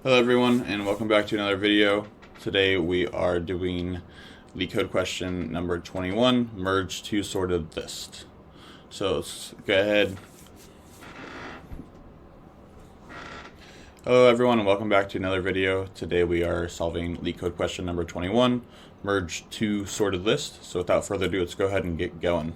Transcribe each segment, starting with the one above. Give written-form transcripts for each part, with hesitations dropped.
Hello everyone, and welcome back to another video. Today we are doing LeetCode question number 21, merge two sorted list. So let's go ahead. Hello everyone, and welcome back to another video. Today we are solving LeetCode question number 21, merge two sorted list. So without further ado, let's go ahead and get going.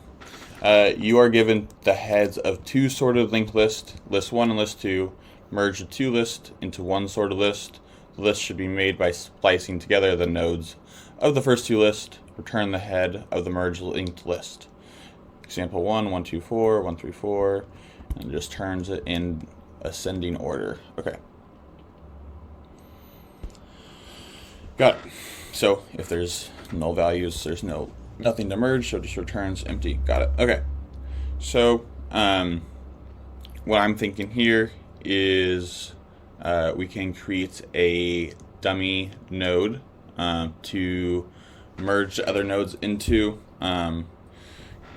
You are given the heads of two sorted linked lists, list 1 and list 2. Merge the two lists into one sorted list. The list should be made by splicing together the nodes of the first two lists. Return the head of the merged linked list. Example 1, 1, 2, 4, 1, 3, 4, and it just turns it in ascending order. Okay. Got it. So if there's null values, there's nothing to merge, so it just returns empty. Got it. Okay. So what I'm thinking here is we can create a dummy node to merge the other nodes into, and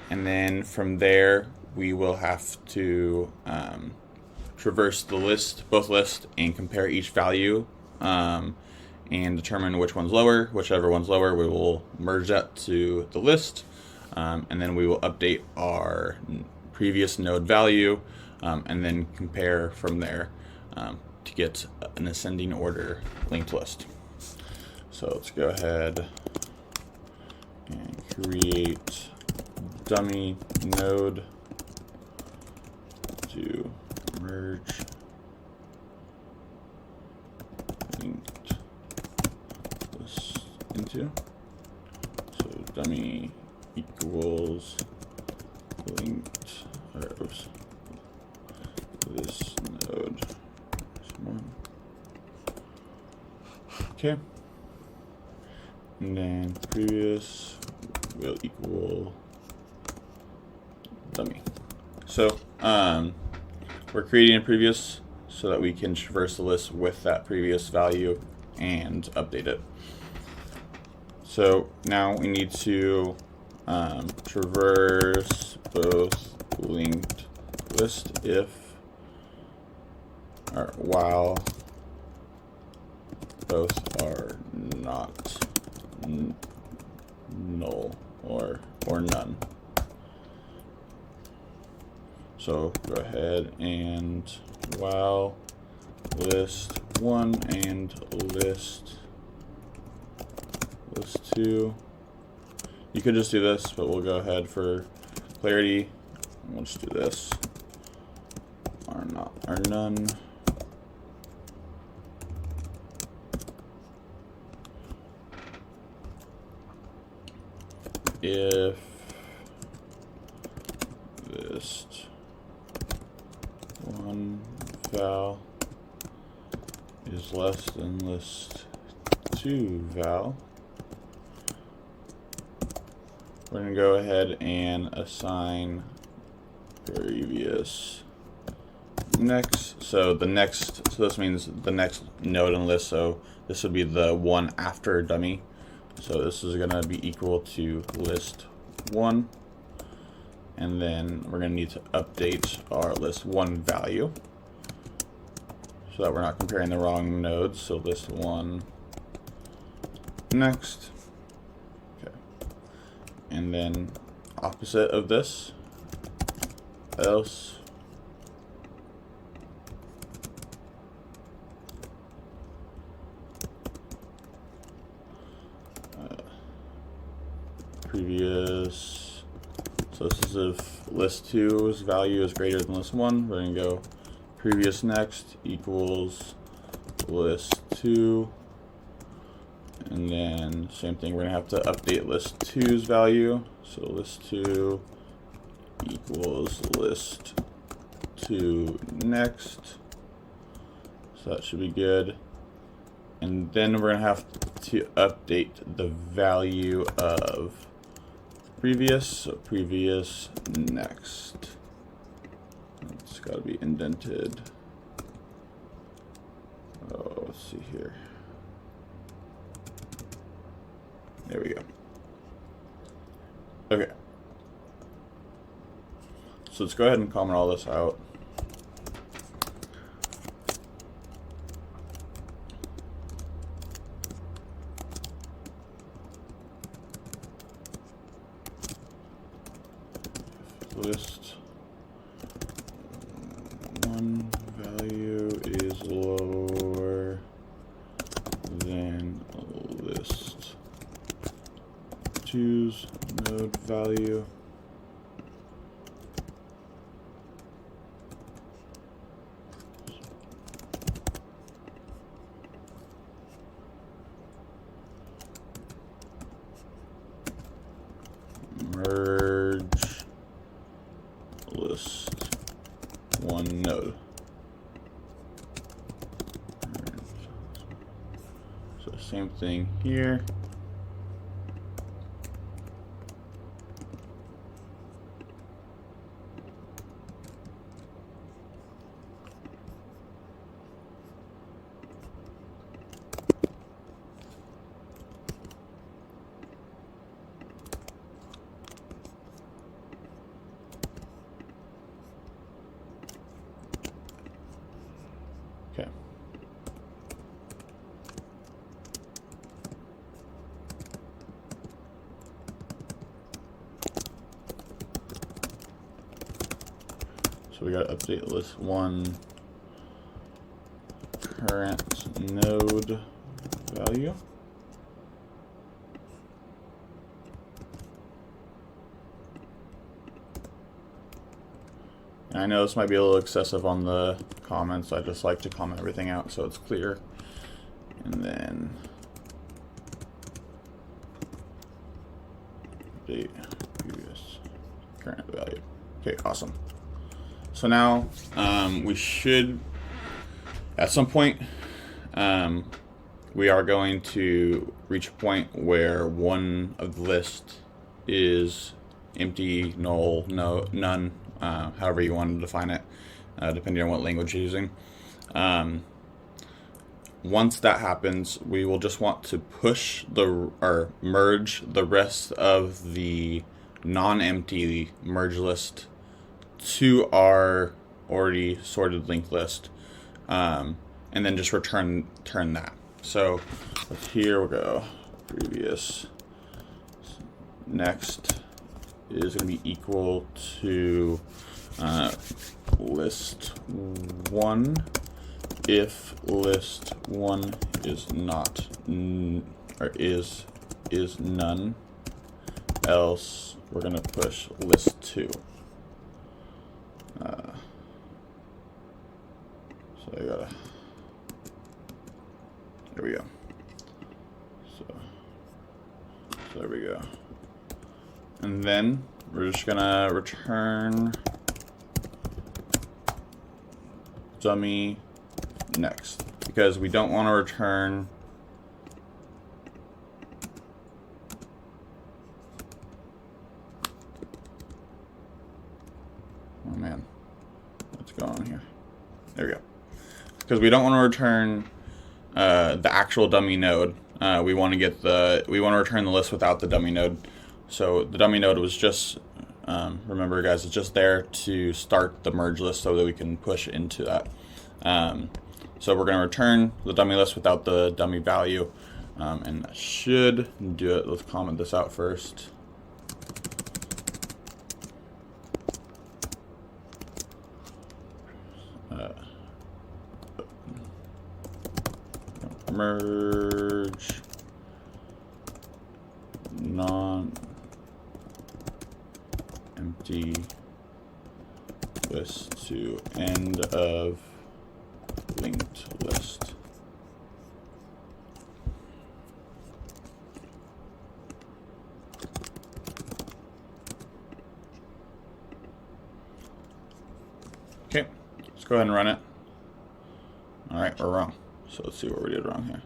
then from there we will have to traverse the list, both lists, and compare each value and determine which one's lower. Whichever one's lower, we will merge that to the list, and then we will update our previous node value, and then compare from there to get an ascending order linked list. So let's go ahead and create dummy node to merge linked list into. So dummy equals linked, this node is 1. Okay. And then previous will equal dummy. So we're creating a previous so that we can traverse the list with that previous value and update it. So now we need to traverse both linked list if or while both are not null or none. So go ahead and while list 1 and list 2. You could just do this, but we'll go ahead for clarity. We'll just do this. Are not, are none. If list 1 val is less than list 2 val, we're going to go ahead and assign previous next. So this means the next node in the list. So this would be the one after dummy. So this is going to be equal to list 1, and then we're going to need to update our list 1 value so that we're not comparing the wrong nodes. So list 1 next. Okay. And then opposite of this, else. Previous, so this is if list 2's value is greater than list 1, we're going to go previous next equals list 2, and then same thing, we're going to have to update list 2's value, so list 2 equals list 2 next, so that should be good. And then we're going to have to update the value of previous, so previous next. It's got to be indented. Oh, let's see here. There we go. Okay. So let's go ahead and comment all this out. list one value is lower than list two's node value. Merge list one node. So same thing here. Okay. So we got to update list one current node value. And I know this might be a little excessive on the comments. I just like to comment everything out so it's clear. And then update previous current value. Okay, awesome. So now we should, at some point, we are going to reach a point where one of the list is empty, null, no, none, however you want to define it, depending on what language you're using. Once that happens, we will just want to push or merge the rest of the non-empty merge list to our already sorted linked list, and then just return that. So here we'll go previous next is going to be equal to list one if list one is not or is none, else we're going to push list two. So I gotta, there we go. So there we go. And then we're just gonna return dummy next, because we don't want to return oh man, what's going on here? There we go. Because we don't want to return the actual dummy node. We want to return the list without the dummy node. So the dummy node was just, remember guys, it's just there to start the merge list so that we can push into that. So we're going to return the dummy list without the dummy value, and that should do it. Let's comment this out first. Merge non-empty list to end of linked list. Okay, let's go ahead and run it. All right, we're wrong. So let's see what we did wrong here.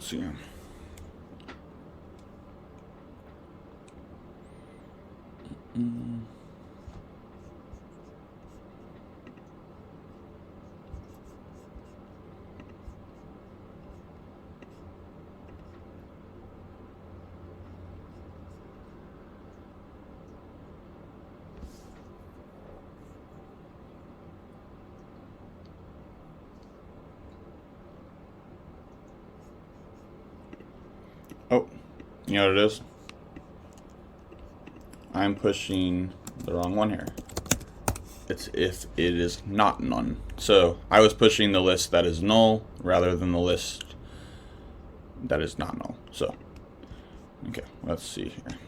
let's see. Oh, you know what it is? I'm pushing the wrong one here. It's if it is not none. So I was pushing the list that is null rather than the list that is not null. So, okay, let's see here.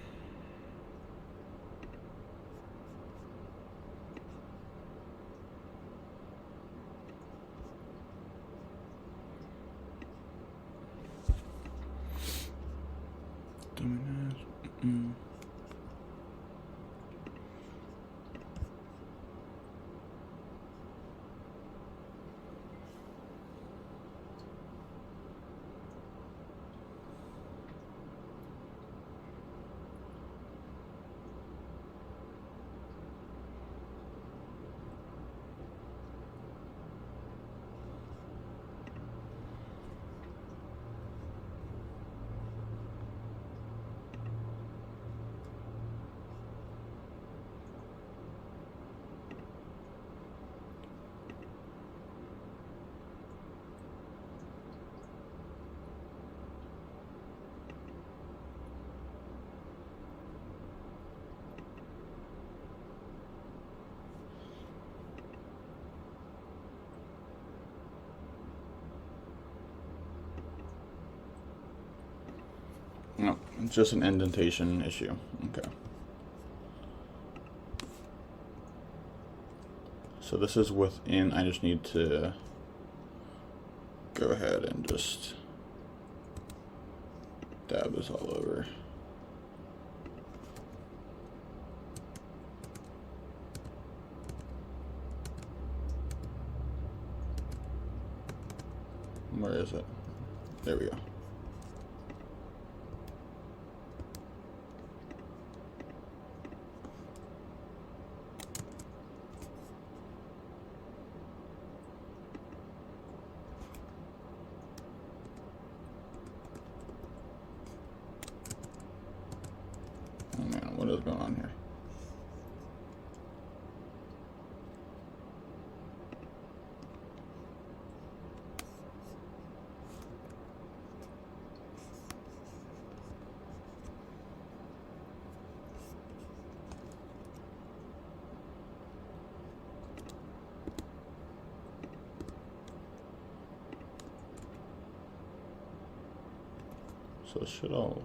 No, it's just an indentation issue. Okay. So this is within, I just need to go ahead and just dab this all over. Where is it? There we go. Oh man, what is going on here? So it should all.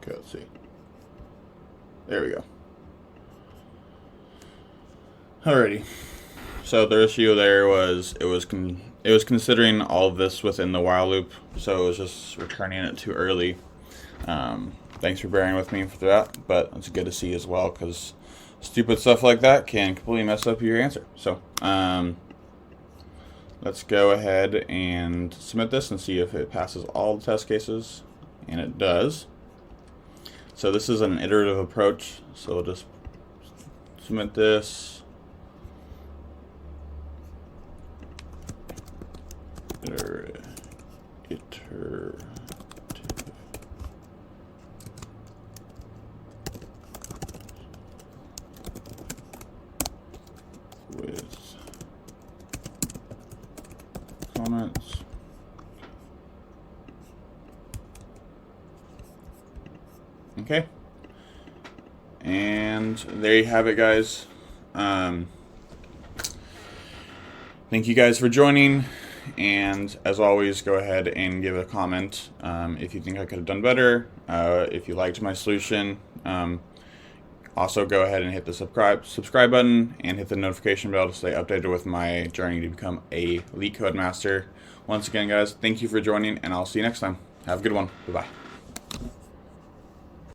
Okay, let's see. There we go. Alrighty. So the issue there was it was considering all of this within the while loop, so it was just returning it too early. Thanks for bearing with me for that, but it's good to see as well because stupid stuff like that can completely mess up your answer. So let's go ahead and submit this and see if it passes all the test cases, and it does. So this is an iterative approach, so we'll just submit this. Iterative comments. Okay. And there you have it, guys. Thank you guys for joining. And as always, go ahead and give a comment if you think I could have done better, if you liked my solution. Also, go ahead and hit the subscribe button and hit the notification bell to stay updated with my journey to become a LeetCode master. Once again, guys, thank you for joining, and I'll see you next time. Have a good one. Bye-bye.